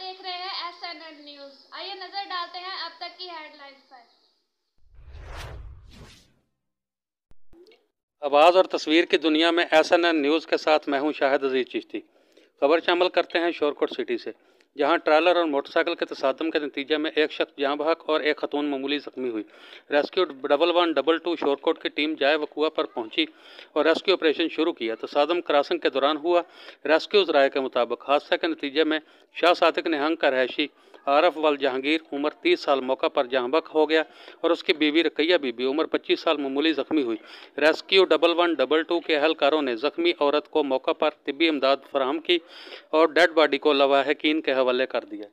देख रहे हैं SNN न्यूज। आइए नजर डालते हैं अब तक की हेडलाइंस पर। आवाज़ और तस्वीर की दुनिया में SNN न्यूज़ के साथ मैं हूं शाहिद अजीज चिश्ती। खबर शामिल करते हैं शोरकोट सिटी से, जहां ट्रेलर और मोटरसाइकिल के तसादम के नतीजे में एक शख्स जाँ बहक और एक खतून मामूली जख्मी हुई। रेस्क्यू 1112 शोरकोट की टीम जाए वकुआ पर पहुंची और रेस्क्यू ऑपरेशन शुरू किया। तसादम क्रॉसिंग के दौरान हुआ। रेस्क्यू राय के मुताबिक हादसे के नतीजे में शाह सादिक निहंग का रहायशी आरफ वल जहांगीर उम्र 30 साल मौका पर जहाँ बहक हो गया और उसकी बीवी रकैया बीबी उम्र 25 साल मामूली जख्मी हुई। रेस्क्यू 1112 के एहलकारों ने जख्मी औरत को मौका पर तिब्बी इमदाद फराहम की और डेड बॉडी को लवाहकीन के हवाले कर दिया।